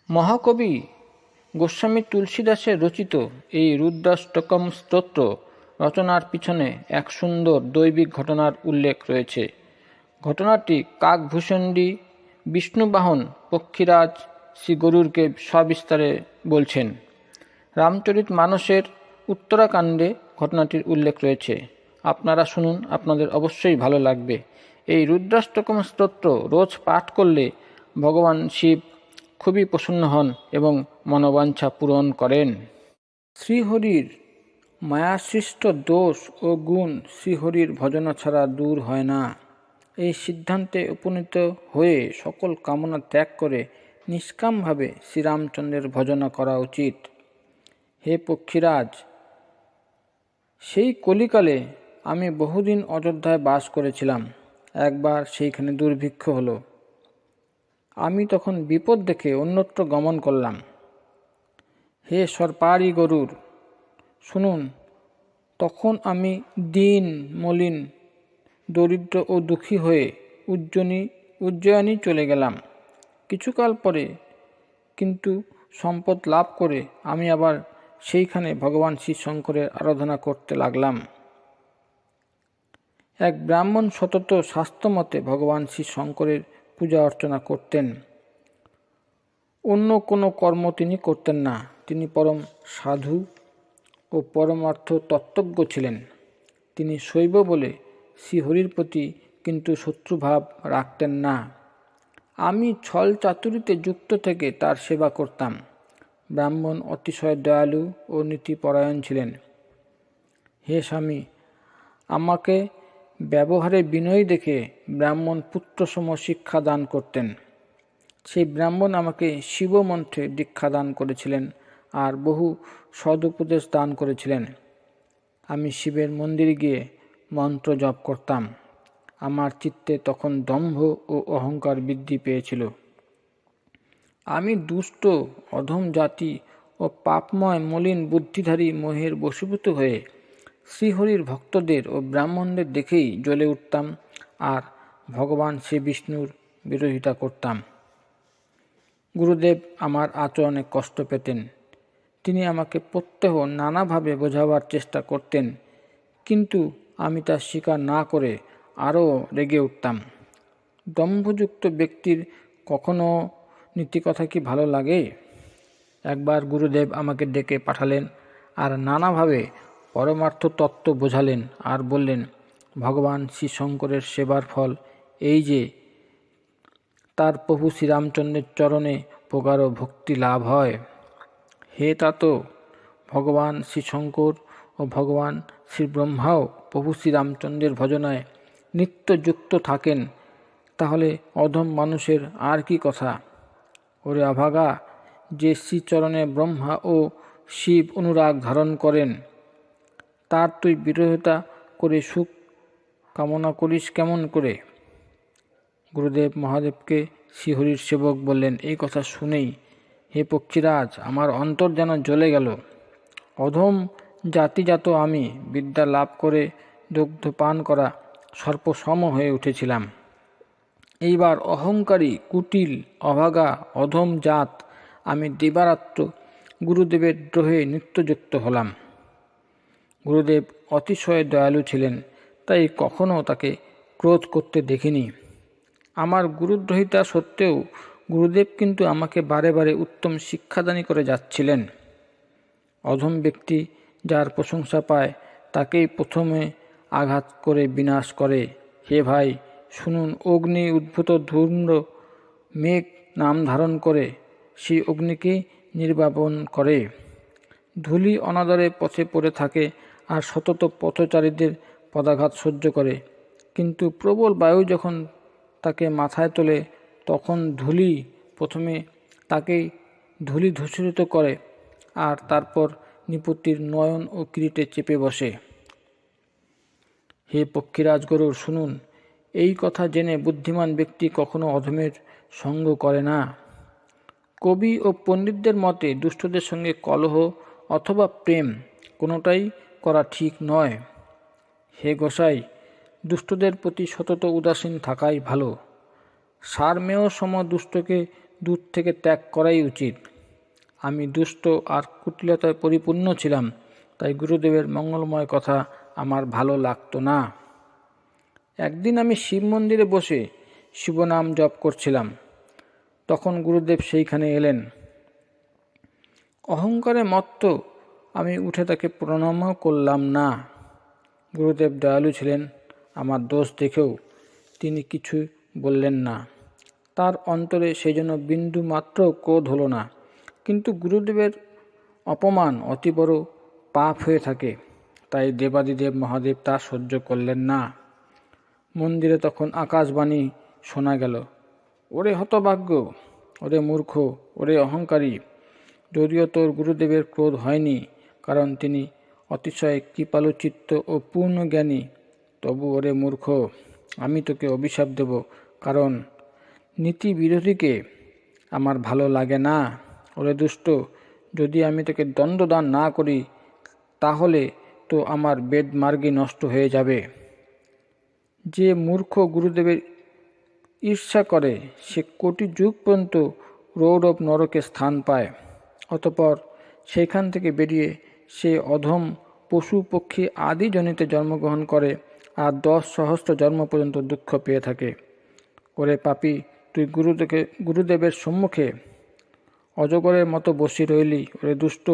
মহাকবি গোস্বামী তুলসীদাসের রচিত এই রুদ্রাষ্টকম স্তোত্র রচনার পিছনে এক সুন্দর দৈবিক ঘটনার উল্লেখ রয়েছে। ঘটনাটি কাকভূষণ্ডী বিষ্ণুবাহন পক্ষীরাজ শ্রী গরুড়কে সবিস্তারে বলছেন। রামচরিত মানসের উত্তরাকাণ্ডে ঘটনাটির উল্লেখ রয়েছে। আপনারা শুনুন, আপনাদের অবশ্যই ভালো লাগবে। এই রুদ্রাষ্টকম স্তোত্র রোজ পাঠ করলে ভগবান শিব খুবই প্রসন্ন হন এবং মনোবাঞ্ছা পূরণ করেন। শ্রীহরির মায়াসৃষ্ট দোষ ও গুণ শ্রীহরির ভজনা ছাড়া দূর হয় না। এই সিদ্ধান্তে উপনীত হয়ে সকল কামনা ত্যাগ করে নিষ্কামভাবে শ্রীরামচন্দ্রের ভজনা করা উচিত। হে পক্ষীরাজ, সেই কলিকালে আমি বহুদিন অযোধ্যায় বাস করেছিলাম। একবার সেইখানে দুর্ভিক্ষ হলো। আমি তখন বিপদ দেখে অন্যত্র গমন করলাম। হে সর্পারি গরুর, শুনুন, তখন আমি দীন মলিন দরিদ্র ও দুঃখী হয়ে উজ্জয়িনী চলে গেলাম। কিছুকাল পরে কিন্তু সম্পদ লাভ করে আমি আবার সেইখানে ভগবান শ্রী শঙ্করের আরাধনা করতে লাগলাম। এক ব্রাহ্মণ সতত শাস্ত্রমতে ভগবান শ্রী শঙ্করের পূজা অর্চনা করতেন। অন্য কোনো কর্ম তিনি করতেন না। তিনি পরম সাধু ও পরমার্থ তত্ত্বজ্ঞ ছিলেন। তিনি শৈব বলে শ্রীহরির প্রতি কিন্তু শত্রুভাব রাখতেন না। আমি ছল চাতুরিতে যুক্ত থেকে তার সেবা করতাম। ব্রাহ্মণ অতিশয় দয়ালু ও নীতিপরায়ণ ছিলেন। হে স্বামী, আমাকে ব্যবহারে বিনয়ী দেখে ব্রাহ্মণ পুত্রসম শিক্ষা দান করতেন। সেই ব্রাহ্মণ আমাকে শিবমন্ত্রে দীক্ষা দান করেছিলেন আর বহু সদুপদেশ দান করেছিলেন। আমি শিবের মন্দিরে গিয়ে মন্ত্র জপ করতাম। আমার চিত্তে তখন দম্ভ ও অহংকার বৃদ্ধি পেয়েছিল। আমি দুষ্ট অধম জাতি ও পাপময় মলিন বুদ্ধিধারী মোহের বশীভূত হয়ে শ্রীহরির ভক্তদের ও ব্রাহ্মণদের দেখেই জ্বলে উঠতাম আর ভগবান শ্রী বিষ্ণুর বিরোধিতা করতাম। গুরুদেব আমার আচরণে কষ্ট পেতেন। তিনি আমাকে প্রত্যহ নানাভাবে বোঝাবার চেষ্টা করতেন, কিন্তু আমি তা স্বীকার না করে আরও রেগে উঠতাম। দম্ভযুক্ত ব্যক্তির কখনো নীতিকথা কি ভালো লাগে? একবার গুরুদেব আমাকে ডেকে পাঠালেন আর নানাভাবে পরমার্থ তত্ত্ব বোঝালেন আর বললেন, ভগবান শ্রী শঙ্করের সেবার ফল এই যে তার প্রভু শ্রীরামচন্দ্রের চরণে প্রগাঢ় ভক্তি লাভ হয়। হে তাত, ভগবান শ্রী শঙ্কর ও ভগবান শ্রী ব্রহ্মাও প্রভু শ্রীরামচন্দ্রের ভজনায় নিত্যযুক্ত থাকেন, তাহলে অধম মানুষের আর কি কথা? ওরে অভাগা, যে শ্রীচরণে ব্রহ্মা ও শিব অনুরাগ ধারণ করেন, তার তুই বিরোধিতা করে সুখ কামনা করিস কেমন করে? গুরুদেব মহাদেবকে শ্রীহরির সেবক বললেন। এই কথা শুনেই হে পক্ষীরাজ, আমার অন্তর যেন জ্বলে গেল। অধম জাতিজাত আমি বিদ্যা লাভ করে দুগ্ধ পান করা সর্পসম হয়ে উঠেছিলাম। এইবার অহংকারী, কুটিল, অভাগা, অধম জাত আমি দিবারাত্র গুরুদেবের দ্রোহে নিত্যযুক্ত হলাম। গুরুদেব অতিশয় দয়ালু ছিলেন, তাই কখনো তাকে ক্রোধ করতে দেখিনি। আমার গুরুদ্রোহিতা সত্ত্বেও গুরুদেব কিন্তু আমাকে বারে বারে উত্তম শিক্ষাদানী করে যাচ্ছিলেন। অধম ব্যক্তি যার প্রশংসা পায় তাকেই প্রথমে আঘাত করে বিনাশ করে। হে ভাই, শুনুন, অগ্নি উদ্ভূত ধূম্র মেঘ নাম ধারণ করে সেই অগ্নিকে নির্বাপন করে। ধূলি অনাদরে পথে পড়ে থাকে আর সতত পথচারীদের পদাঘাত সহ্য করে, কিন্তু প্রবল বায়ু যখন তাকে মাথায় তোলে তখন ধূলি প্রথমে তাকেই ধূলি ধূসরিত করে আর তারপর নিপতির নয়ন ও কিরীটে চেপে বসে। হে পক্ষীরাজ গরুর, শুনুন, এই কথা জেনে বুদ্ধিমান ব্যক্তি কখনো অধমের সঙ্গ করে না। কবি ও পণ্ডিতদের মতে দুষ্টদের সঙ্গে কলহ অথবা প্রেম কোনোটাই করা ঠিক নয়। হে গোসাই, দুষ্টদের প্রতি সতত উদাসীন থাকাই ভালো। সারমেয় সম দুষ্টকে দূর থেকে ত্যাগ করাই উচিত। আমি দুষ্ট আর কুটিলতায় পরিপূর্ণ ছিলাম, তাই গুরুদেবের মঙ্গলময় কথা আমার ভালো লাগতো না। একদিন আমি শিব মন্দিরে বসে শিবনাম জপ করছিলাম। তখন গুরুদেব সেইখানে এলেন। অহংকারে মত্ত আমি উঠে তাকে প্রণামও করলাম না। গুরুদেব দয়ালু ছিলেন, আমার দোষ দেখেও তিনি কিছু বললেন না। তার অন্তরে সেই জন্য বিন্দু মাত্র ক্রোধ হলো না। কিন্তু গুরুদেবের অপমান অতি বড় পাপ হয়ে থাকে, তাই দেবাদিদেব মহাদেব তা সহ্য করলেন না। মন্দিরে তখন আকাশবাণী শোনা গেল, ওরে হতভাগ্য, ওরে মূর্খ, ওরে অহংকারী। যদিও তোর গুরুদেবের ক্রোধ হয়নি, কারণ তিনি অতিশয় কৃপালুচিত্ত ও পূর্ণ জ্ঞানী, তবু ওরে মূর্খ, আমি তোকে অভিশাপ দেব, কারণ নীতি বিরোধীকে আমার ভালো লাগে না। ওরে দুষ্ট, যদি আমি তোকে দণ্ডদান না করি তাহলে তো আমার বেদমার্গী নষ্ট হয়ে যাবে। যে মূর্খ গুরুদেবের ঈর্ষা করে সে কোটি যুগ পর্যন্ত রৌরব নরকে স্থান পায়। অতঃপর সেইখান থেকে বেরিয়ে সে অধম পশু পক্ষী আদি জনিতে জন্মগ্রহণ করে আর 10 সহস্র জন্ম পর্যন্ত দুঃখ পেয়ে থাকে। ওরে পাপী, তুই গুরুদেবের সম্মুখে অজগরের মতো বসে রইলি। ওরে দুষ্ট,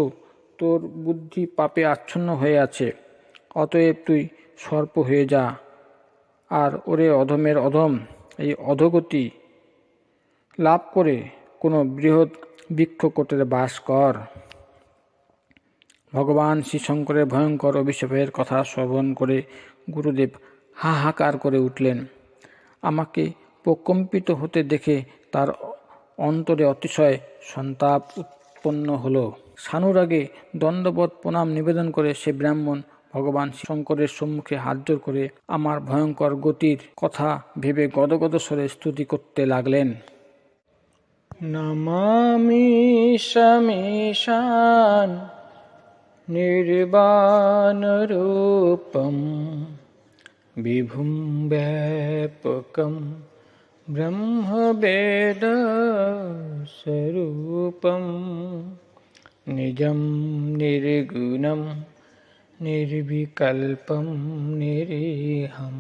তোর বুদ্ধি পাপে আচ্ছন্ন হয়ে আছে, অতএব তুই সর্প হয়ে যা। আর ওরে অধমের অধম, এই অধোগতি লাভ করে কোনো বৃহৎ বৃক্ষকোটের বাস কর। ভগবান শ্রীশঙ্করের ভয়ঙ্কর অভিশাপের কথা শ্রবণ করে গুরুদেব হাহাকার করে উঠলেন। আমাকে প্রকম্পিত হতে দেখে তার অন্তরে অতিশয় সন্তাপ উৎপন্ন হলো। সানুরাগে দণ্ডবৎ প্রণাম নিবেদন করে সে ব্রাহ্মণ ভগবান শঙ্করের সম্মুখে হাত জোড় করে আমার ভয়ঙ্কর গতির কথা ভেবে গদগদ স্বরে স্তুতি করতে লাগলেন। নমামি শমেশান নির্বাণরূপম বিভুম ব্যাপকম ব্রহ্মবেদস্বরূপম নিজম নির্গুণম নির্বিকল্পম নিরীহম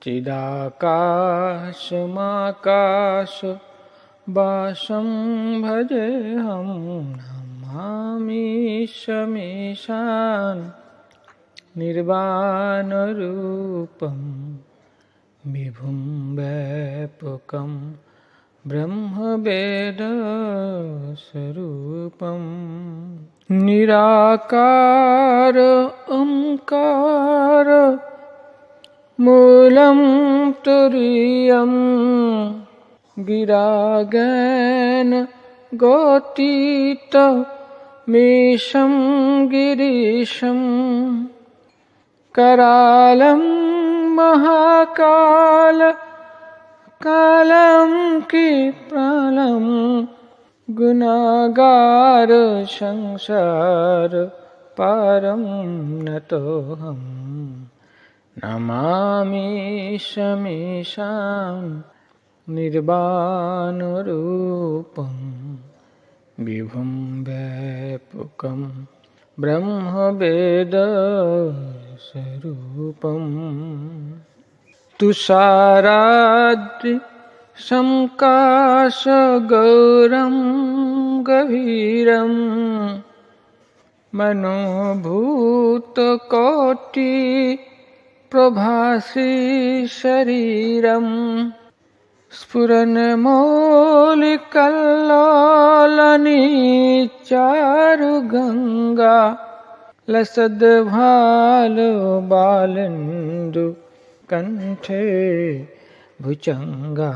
চিদাকাশমাকাশ বাসম ভজেহম নমামি শমেশান নির্বাণরূপম বিভুম ব্যাপকম ব্রহ্মবেদস্বরূপম নিরাকার ওঙ্কার মূলম তুরীয়ম গিরাজ্ঞান গতিত মেষম গিরিশম करालं महाकाल कालं की प्राणं गुनागार संसार पारं नतोऽहं नमामि शमेशां निर्वाणरूपं विभुं व्यापकं ब्रह्मवेदस्वरूपं तुषाराद्रि संकाशगौरं गभीरं मनोभूतकोटि प्रभासि शरीरं स्फुरन्मौलिकल्लोलनीचारुगङ्गा लसद्भालो बालेन्दु कण्ठे भुजङ्गा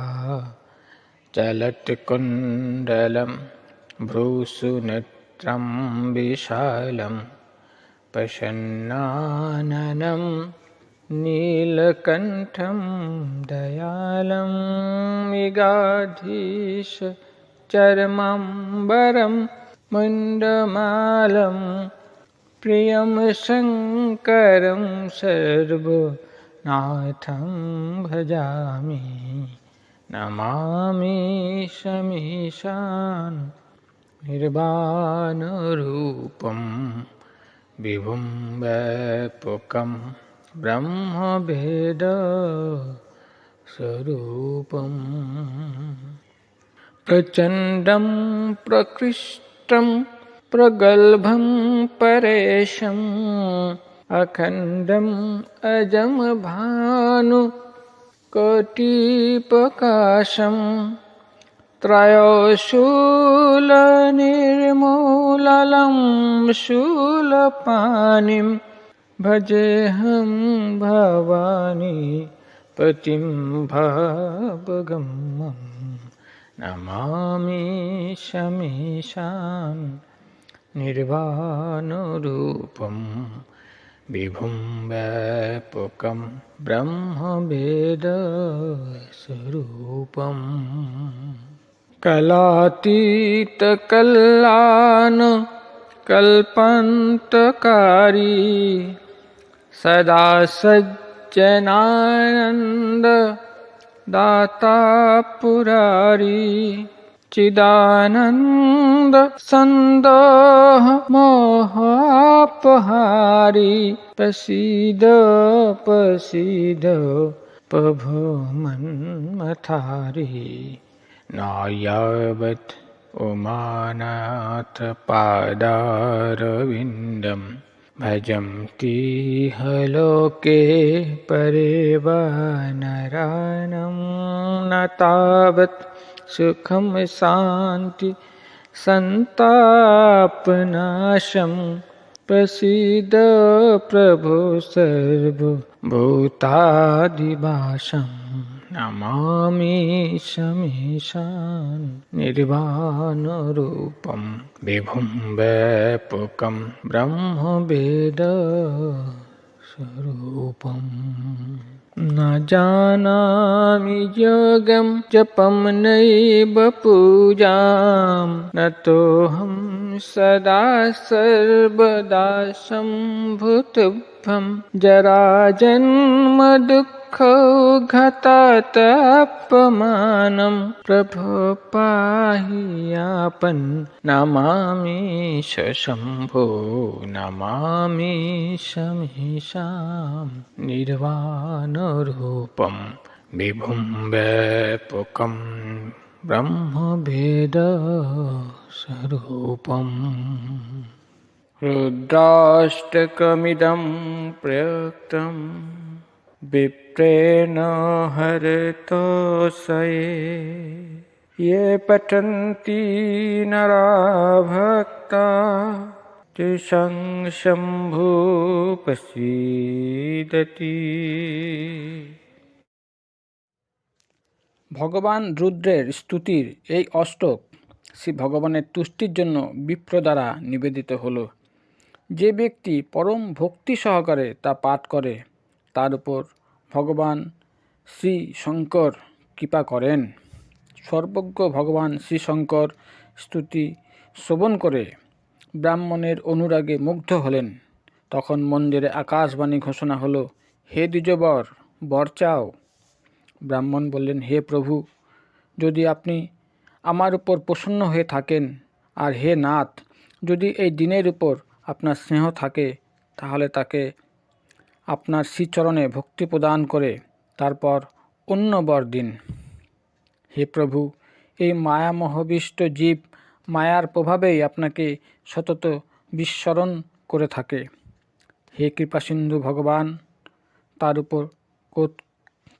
चलत्कुण्डलं भ्रूसुनेत्रं विशालं प्रसन्नाननं नीलकण्ठं दयालं मृगाधीश चर्माम्बरं मुण्डमालं प्रियं शङ्करं सर्वनाथं भजामि নমামি শমীশান নির্বাণরূপম বিভুম ব্যাপকম ব্রহ্মভেদ স্বরূপম প্রচণ্ডম প্রকৃষ্টম প্রগল্ভম পরেশম अखंडम अजम भानु कोटिप्रकाशम त्रयोशूल निर्मूलनं शूलपाणिं भजेऽहं भवानी पतिं भवगम्यं नमामि शमीशान निर्वाणरूपं विभुं व्यापकं ब्रह्मवेदस्वरूपम् कलातीतकल्याण कल्पान्तकारी सदा सज्जनानन्द दाता पुरारी चिदानंद संदोह मोहापहारी प्रसीद प्रसीद प्रभो मन्मथारी नायावत् उमानाथ पादारविन्दं भजन्ति लोके परेव नरानं न तावत् सुखम शांति संतापनाशम प्रसीद प्रभो सर्वभूतादिभासं नमामि शमीशान निर्वाणरूपं विभुं व्यापकं ब्रह्मवेदस्वरूपम् न जानामि योगं जपं नैव पूजां नतोऽहं सदा सर्वदा सम्भुतुभ्यं जराजन्म दुःखौ घातातपमानं प्रभो पाहि यापन् नमामि शम्भो नमामि शमीशां निर्वाणरूपं विभुं व्यापकं ब्रह्मवेदस्वरूपम् रुद्राष्टकमिदं प्रयुक्तं विप्रेण हरतोषये ये पठन्ति नरा भक्ता तेषां शम्भो प्रसीदति। ভগবান রুদ্রের স্তুতির এই অষ্টক শ্রী ভগবানের তুষ্টির জন্য বিপ্র দ্বারা নিবেদিত হল। যে ব্যক্তি পরম ভক্তি সহকারে তা পাঠ করে তার উপর ভগবান শ্রী শঙ্কর কৃপা করেন। সর্বজ্ঞ ভগবান শ্রী শঙ্কর স্তুতি শ্রবণ করে ব্রাহ্মণের অনুরাগে মুগ্ধ হলেন। তখন মন্দিরে আকাশবাণী ঘোষণা হলো, হে দ্বিজবর, বর চাও। ব্রাহ্মণ বললেন, হে প্রভু, যদি আপনি আমার উপর প্রসন্ন হয়ে থাকেন, আর হে নাথ, যদি এই দিনের উপর আপনার স্নেহ থাকে, তাহলে তাকে আপনার শ্রীচরণে ভক্তি প্রদান করে তারপর অন্য বর দিন। হে প্রভু, এই মায়ামোহবিষ্ট জীব মায়ার প্রভাবেই আপনাকে সতত বিস্মরণ করে থাকে। হে কৃপাসিন্ধু ভগবান, তার উপর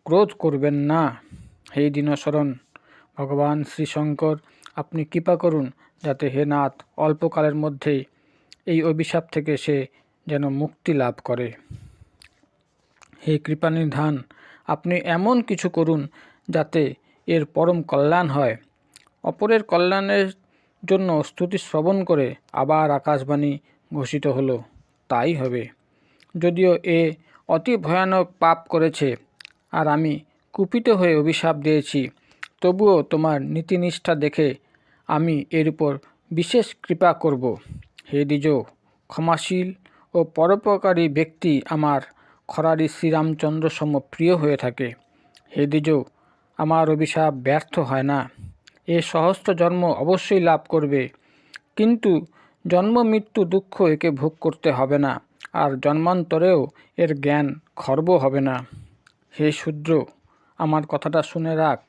ক্রোধ করবেন না। হে দীনশরণ ভগবান শ্রীশঙ্কর, আপনি কৃপা করুন যাতে হে নাথ অল্পকালের মধ্যেই এই অভিশাপ থেকে সে যেন মুক্তি লাভ করে। হে কৃপানিধান, আপনি এমন কিছু করুন যাতে এর পরম কল্যাণ হয়। অপরের কল্যাণের জন্য স্তুতি শ্রবণ করে আবার আকাশবাণী ঘোষিত হলো, তাই হবে। যদিও এ অতি ভয়ানক পাপ করেছে আর আমি কুপিত হয়ে অভিশাপ দিয়েছি, তবুও তোমার নীতিনিষ্ঠা দেখে আমি এর উপর বিশেষ কৃপা করব। হে দ্বিজ, ক্ষমাশীল ও পরোপকারী ব্যক্তি আমার খরারি শ্রীরামচন্দ্র সম প্রিয় হয়ে থাকে। হে দ্বিজ, আমার অভিশাপ ব্যর্থ হয় না। এ সহস্র জন্ম অবশ্যই লাভ করবে, কিন্তু জন্ম মৃত্যু দুঃখ একে ভোগ করতে হবে না, আর জন্মান্তরেও এর জ্ঞান খর্ব হবে না। হে শূদ্র, আমার কথাটা শুনে রাখ।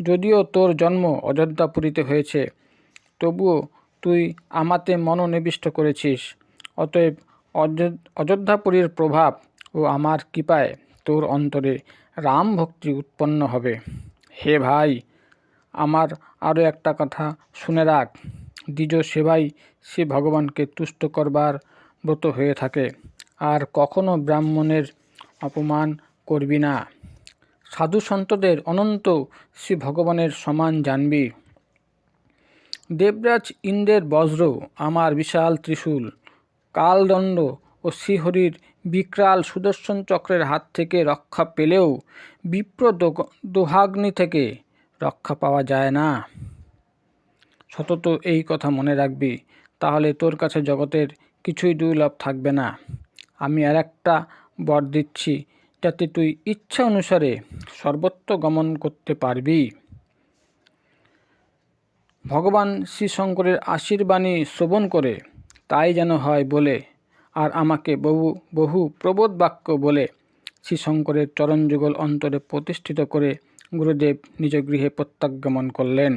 যদিও তোর জন্ম অযোধ্যাপুরীতে হয়েছে, তবুও তুই আমাতে মনোনিবিষ্ট করেছিস। অতএব অযোধ্যাপুরীর প্রভাব ও আমার কৃপায় তোর অন্তরে রাম ভক্তি উৎপন্ন হবে। হে ভাই, আমার আরও একটা কথা শুনে রাখ। দ্বিজ সেবাই সে ভগবানকে তুষ্ট করবার ব্রত হয়ে থাকে। আর কখনো ব্রাহ্মণের অপমান করবি না। সাধু সন্তদের অনন্ত শ্রী ভগবানের সমান জানবি। দেবরাজ ইন্দ্রের বজ্র, আমার বিশাল ত্রিশূল, কালদণ্ড ও শ্রীহরির বিকরাল সুদর্শন চক্রের হাত থেকে রক্ষা পেলেও বিপ্র দোহাগ্নি থেকে রক্ষা পাওয়া যায় না। সতত এই কথা মনে রাখবি, তাহলে তোর কাছে জগতের কিছুই দুর্লভ থাকবে না। আমি আর একটা বর দিচ্ছি, যাতে তুই ইচ্ছা অনুসারে সর্বত্র গমন করতে পারবি। ভগবান শ্রীশঙ্করের আশীর্বাণী শ্রবণ করে তাই যেন হয় বলে, আর আমাকে বহু প্রবোধ বাক্য বলে শ্রীশঙ্করের চরণযুগল অন্তরে প্রতিষ্ঠিত করে গুরুদেব নিজ গৃহে প্রত্যাগমন করলেন।